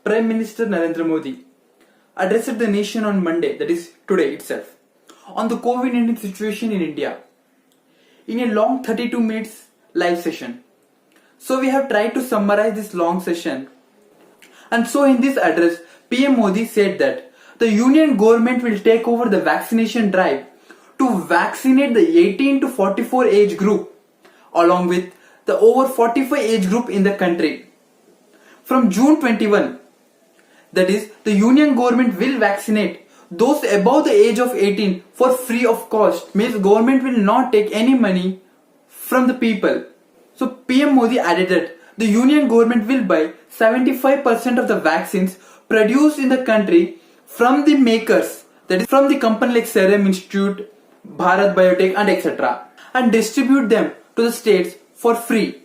Prime Minister Narendra Modi addressed the nation on Monday, that is today itself, on the Covid-19 situation in India in a long 32 minutes live session. So we have tried to summarize this long session. And so in this address, PM Modi said that the union government will take over the vaccination drive to vaccinate the 18 to 44 age group along with the over 45 age group in the country. From June 21, that is, the union government will vaccinate those above the age of 18 for free of cost. Means government will not take any money from the people. So PM Modi added that the union government will buy 75% of the vaccines produced in the country from the makers, that is from the company like Serum Institute, Bharat Biotech and etc. and distribute them to the states for free.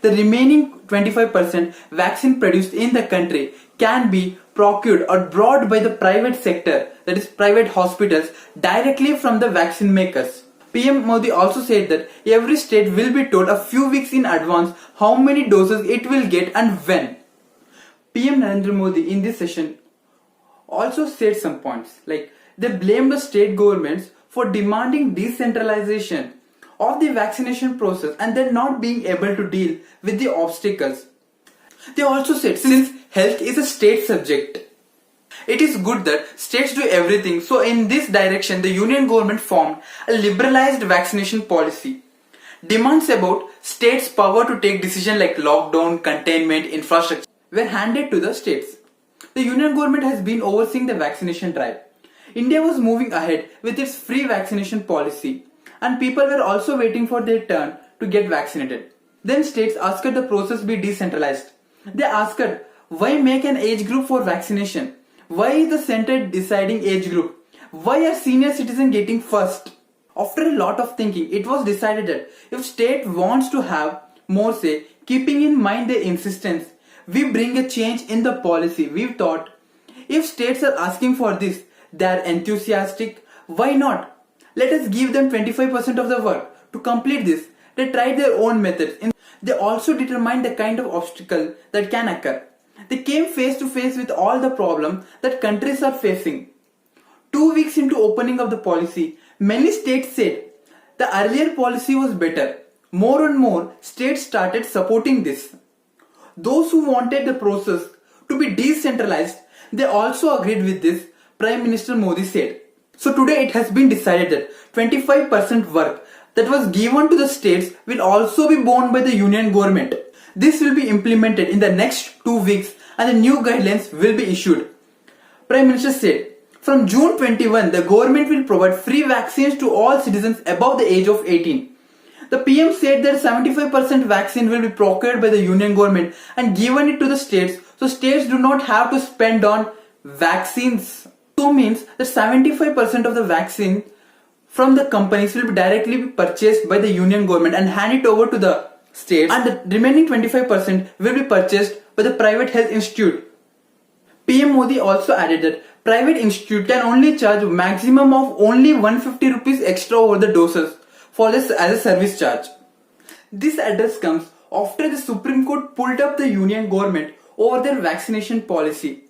The remaining 25% vaccine produced in the country can be procured or brought by the private sector, that is private hospitals, directly from the vaccine makers. PM Modi also said that every state will be told a few weeks in advance how many doses it will get and when. PM Narendra Modi in this session also said some points like they blamed the state governments for demanding decentralization of the vaccination process and then not being able to deal with the obstacles. They also said since health is a state subject, it is good that states do everything. So in this direction, the union government formed a liberalized vaccination policy. Demands about states' power to take decisions like lockdown, containment, infrastructure were handed to the states. The union government has been overseeing the vaccination drive. India was moving ahead with its free vaccination policy and people were also waiting for their turn to get vaccinated. Then states asked the process be decentralized. They asked why make an age group for vaccination? Why is the center deciding age group? Why are senior citizens getting first? After a lot of thinking, it was decided that if state wants to have more say, keeping in mind their insistence, we bring a change in the policy. We thought if states are asking for this, they are enthusiastic, why not? Let us give them 25% of the work to complete this. They tried their own methods. They also determined the kind of obstacle that can occur. They came face to face with all the problems that countries are facing. 2 weeks into opening of the policy, many states said the earlier policy was better. More and more states started supporting this. Those who wanted the process to be decentralized, they also agreed with this, Prime Minister Modi said. So today it has been decided that 25% work that was given to the states will also be borne by the union government. This will be implemented in the next 2 weeks and the new guidelines will be issued. Prime Minister said, from June 21, the government will provide free vaccines to all citizens above the age of 18. The PM said that 75% vaccine will be procured by the union government and given it to the states, so states do not have to spend on vaccines. So means that 75% of the vaccine from the companies will be directly purchased by the union government and hand it over to the states, and the remaining 25% will be purchased by the private health institute. PM Modi also added that private institute can only charge maximum of only 150 rupees extra over the doses for this as a service charge. This address comes after the Supreme Court pulled up the union government over their vaccination policy,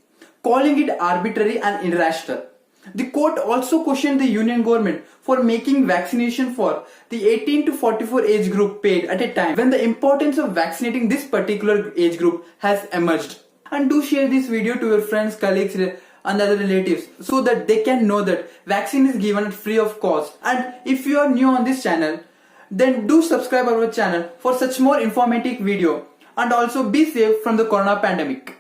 calling it arbitrary and irrational. The court also questioned the union government for making vaccination for the 18 to 44 age group paid at a time when the importance of vaccinating this particular age group has emerged. And do share this video to your friends, colleagues and other relatives so that they can know that vaccine is given free of cost. And if you are new on this channel, then do subscribe our channel for such more informative video and also be safe from the corona pandemic.